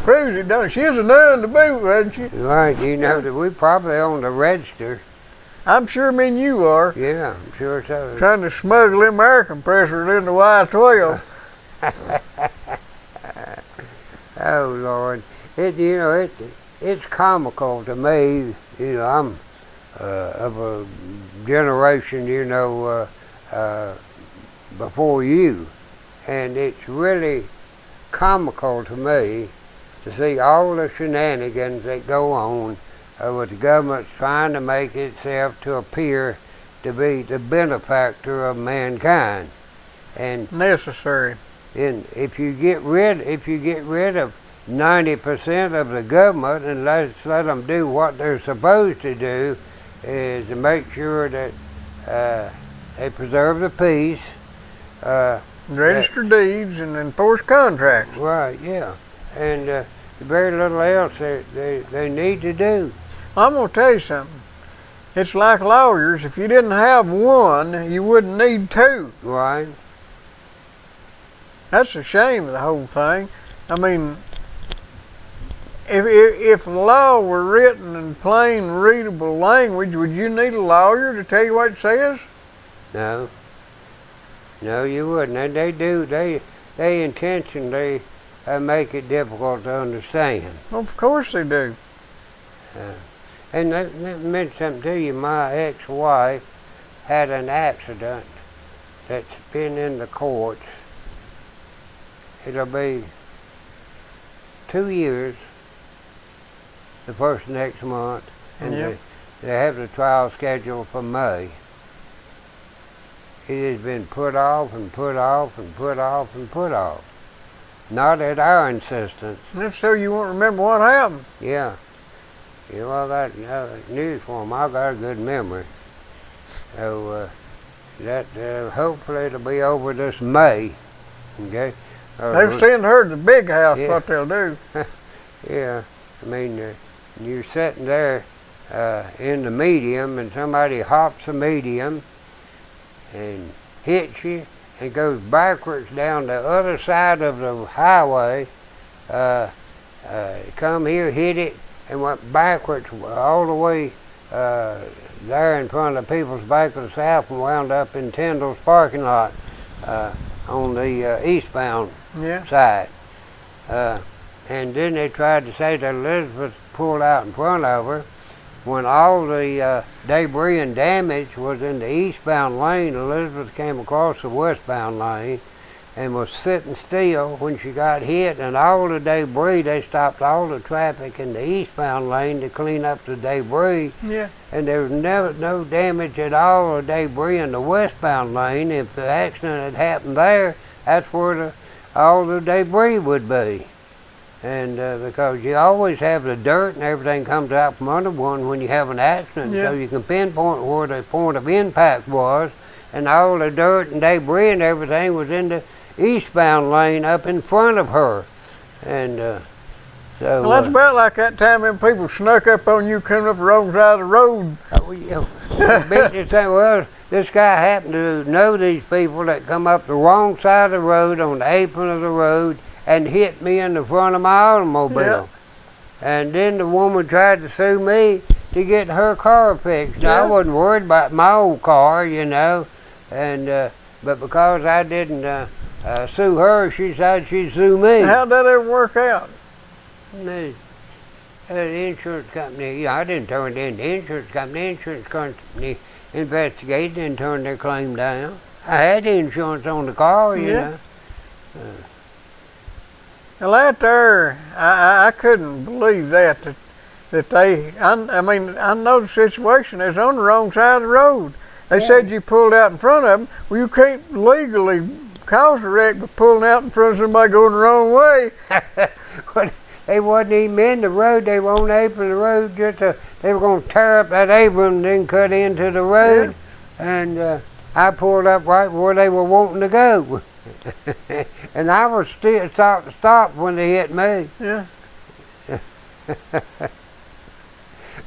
Cruzy done. She was a nun to boot, wasn't she? Right. That we probably on the register. I'm sure you are. Yeah, I'm sure so. Trying to smuggle them air compressors into Y12. Oh Lord, it's comical to me. I'm of a generation, before you, and it's really comical to me to see all the shenanigans that go on with the government trying to make itself to appear to be the benefactor of mankind. And necessary. And if you get rid of 90% of the government and let them do what they're supposed to do, is to make sure that they preserve the peace, register deeds and enforce contracts. Right, yeah, and very little else they need to do. I'm going to tell you something. It's like lawyers. If you didn't have one, you wouldn't need 2. Right. That's the shame of the whole thing. I mean, if the law were written in plain, readable language, would you need a lawyer to tell you what it says? No. No, you wouldn't. And they intentionally make it difficult to understand. Well, of course they do. And let me mention something to you. My ex-wife had an accident that's been in the courts. It'll be 2 years the first next month, and they have the trial scheduled for May. It has been put off and put off and put off and put off. Not at our insistence. And if so, you won't remember what happened. Yeah. Yeah, well, I got news for them. I got a good memory. So hopefully it'll be over this May. Okay. They'll send her to the big house. Yeah. What they'll do. Yeah. I mean, you're sitting there in the medium, and somebody hops the medium and hits you and goes backwards down the other side of the highway, come here, hit it, and went backwards all the way there in front of the People's Bank of the South and wound up in Tyndall's parking lot on the eastbound side. And then they tried to say that Elizabeth pulled out in front of her when all the debris and damage was in the eastbound lane. Elizabeth came across the westbound lane and was sitting still when she got hit, and all the debris, they stopped all the traffic in the eastbound lane to clean up the debris. Yeah. And there was no damage at all or debris in the westbound lane. If the accident had happened there, that's where all the debris would be. And because you always have the dirt and everything comes out from under one when you have an accident, so you can pinpoint where the point of impact was, and all the dirt and debris and everything was in the eastbound lane up in front of her. And so... Well, that's about like that time when people snuck up on you coming up the wrong side of the road. Bitches say, well, this guy happened to know these people that come up the wrong side of the road on the apron of the road and hit me in the front of my automobile. And then the woman tried to sue me to get her car fixed. Now, I wasn't worried about my old car, you know, and but because I didn't sue her, she said she'd sue me. How'd that ever work out? The insurance company, I didn't turn it in the insurance company. The insurance company investigated and turned their claim down. I had insurance on the car, you know. Well, that there, I couldn't believe that they, I mean, I know the situation is on the wrong side of the road. They said you pulled out in front of them. Well, you can't legally cause a wreck by pulling out in front of somebody going the wrong way. Well, they wasn't even in the road. They were on the apron of the road. They were going to tear up that apron and then cut into the road. And I pulled up right where they were wanting to go. And I was still stopped when they hit me. Yeah.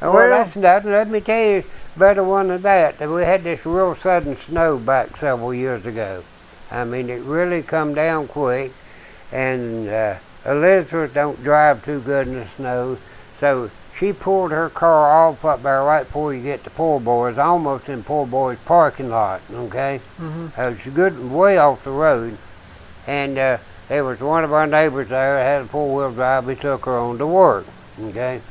Well, that's nothing. Let me tell you better one than that. We had this real sudden snow back several years ago. I mean, it really come down quick, and Elizabeth don't drive too good in the snow, so she pulled her car off up there right before you get to Poor Boys, almost in Poor Boys parking lot, okay? It's a good way off the road, and there was one of our neighbors there that had a four-wheel drive. We took her on to work, okay?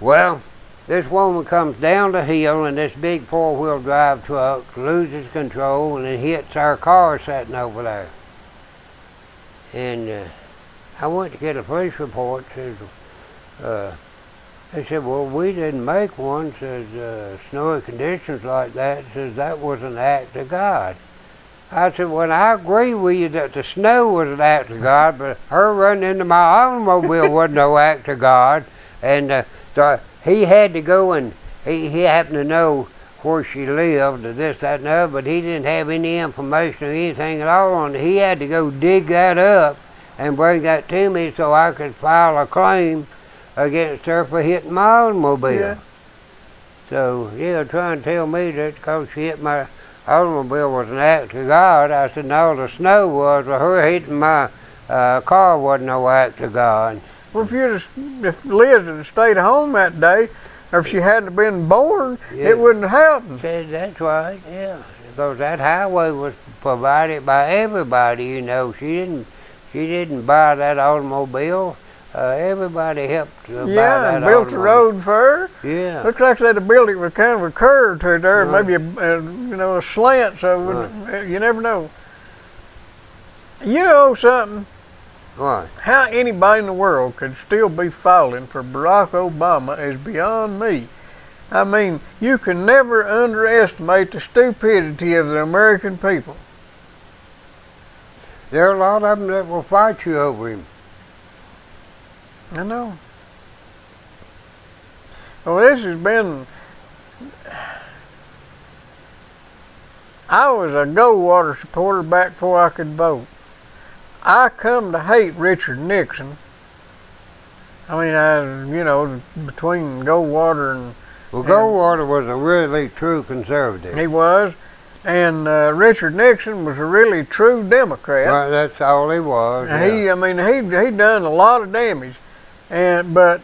Well, this woman comes down the hill in this big four-wheel drive truck, loses control, and it hits our car sitting over there. And I went to get a police report. They said, well, we didn't make one. Says snowy conditions like that. Says that was an act of God. I said, well, I agree with you that the snow was an act of God, but her running into my automobile wasn't no act of God. And so he had to go, and he happened to know where she lived, this, that, and the other, but he didn't have any information or anything at all on it. He had to go dig that up and bring that to me so I could file a claim against her for hitting my automobile. Yeah. So, trying to tell me that because she hit my automobile was an act of God. I said, no, the snow was, but her hitting my car wasn't no act of God. Well, if Liz had stayed home that day, or if she hadn't been born, it wouldn't have happened. That's right, yeah. Because that highway was provided by everybody, you know. She didn't buy that automobile. Everybody helped buy that automobile. And built the road for her. Yeah. Looks like they had to build it with kind of a curve to there, maybe a slant, so you never know. You know something? What? How anybody in the world could still be falling for Barack Obama is beyond me. I mean, you can never underestimate the stupidity of the American people. There are a lot of them that will fight you over him. I know. Well, this has been... I was a Goldwater supporter back before I could vote. I come to hate Richard Nixon I mean, you know, between Goldwater and Well, Goldwater was a really true conservative. he was, and Richard Nixon was a really true Democrat. Well, that's all he was. Yeah. I mean, he done a lot of damage, but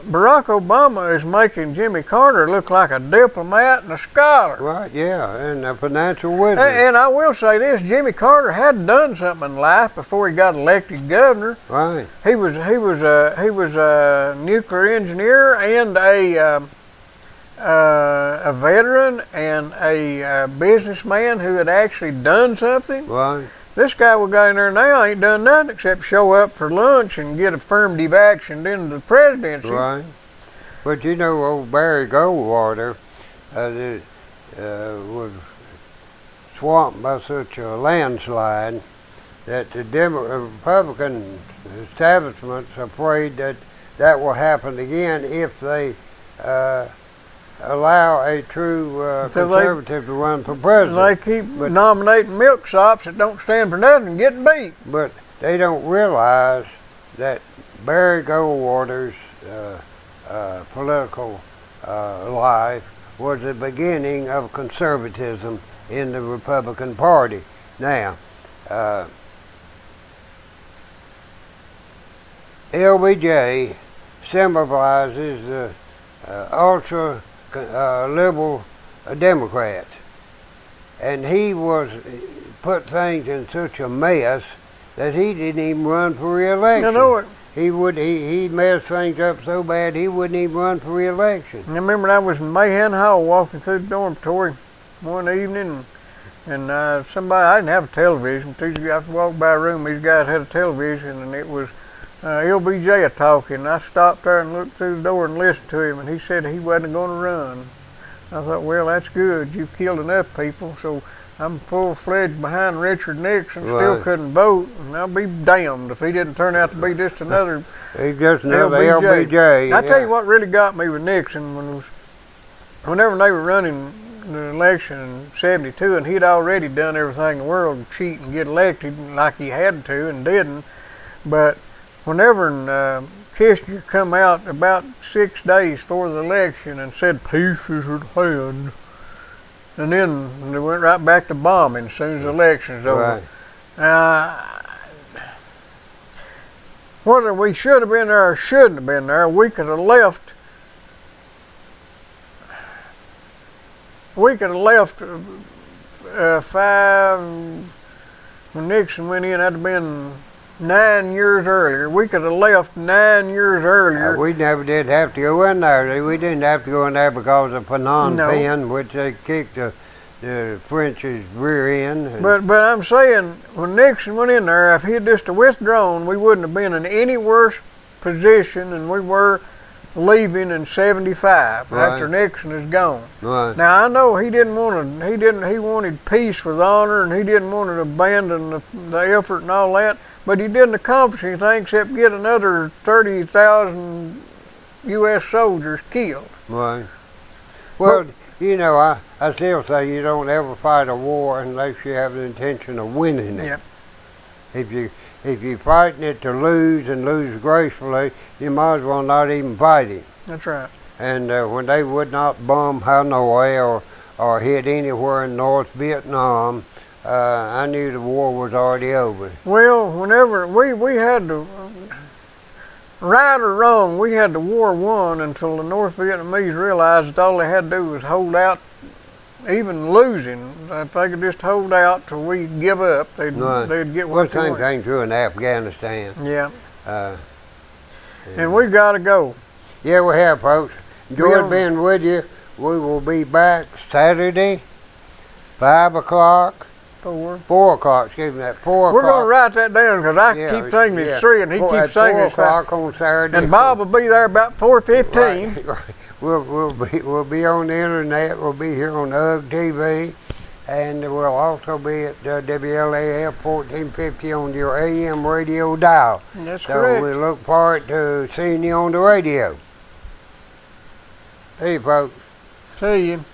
Barack Obama is making Jimmy Carter look like a diplomat and a scholar. Right, yeah, and a financial wizard. And I will say this: Jimmy Carter had done something in life before he got elected governor. Right. He was a nuclear engineer and a veteran and a businessman who had actually done something. Right. This guy we got in there now ain't done nothing except show up for lunch and get affirmative action into the presidency. Right. But you know, old Barry Goldwater was swamped by such a landslide that the Republican establishment's afraid that that will happen again if they allow a true conservative to run for president. They keep nominating milksops that don't stand for nothing and getting beat. But they don't realize that Barry Goldwater's political life was the beginning of conservatism in the Republican Party. Now, LBJ symbolizes the ultra liberal Democrat, and he put things in such a mess that he didn't even run for re-election. You know it. He messed things up so bad he wouldn't even run for re-election. I remember I was in Mayhan Hall walking through the dormitory one evening, and somebody, I didn't have a television. I walked by a room, these guys had a television, and it was LBJ talking. I stopped there and looked through the door and listened to him, and he said he wasn't going to run. I thought, well, that's good. You've killed enough people, so I'm full-fledged behind Richard Nixon. Right. Still couldn't vote, and I'll be damned if he didn't turn out to be just another He's just another LBJ. I tell you what really got me with Nixon whenever they were running the election in '72, and he'd already done everything in the world to cheat and get elected like he had to and didn't. But whenever Kissinger come out about 6 days before the election and said peace is at hand, and then they went right back to bombing as soon as the election's over. Right. Whether we should have been there or shouldn't have been there, we could have left. We could have left when Nixon went in. That'd have been 9 years earlier. We could have left 9 years earlier. We never did have to go in there. We didn't have to go in there because of Phnom Penh, which they kicked the French's rear end. But I'm saying, when Nixon went in there, if he had just withdrawn, we wouldn't have been in any worse position than we were leaving in '75 after Nixon is gone. Right. Now I know he wanted peace with honor, and he didn't want to abandon the effort and all that. But he didn't accomplish anything except get another 30,000 U.S. soldiers killed. Right. Well, you know, I still say you don't ever fight a war unless you have the intention of winning it. Yep. If you're fighting it to lose and lose gracefully, you might as well not even fight it. That's right. And when they would not bomb Hanoi or hit anywhere in North Vietnam, I knew the war was already over. Well, whenever we had to, right or wrong, we had the war won until the North Vietnamese realized that all they had to do was hold out, even losing. If they could just hold out till we give up, they'd get what they wanted. Same thing true in Afghanistan. Yeah. And we've got to go. Yeah, we have, folks. Enjoyed being with you. We will be back Saturday, 5 o'clock. 4 o'clock, excuse me, at 4 o'clock. We're going to write that down because I keep saying it's 3 and he keeps saying it's 4 o'clock on Saturday. And Bob will be there about 4:15. Right. We'll be on the internet. We'll be here on UGG TV, and we'll also be at WLAF 1450 on your AM radio dial. That's correct. So we look forward to seeing you on the radio. See you, folks. See you.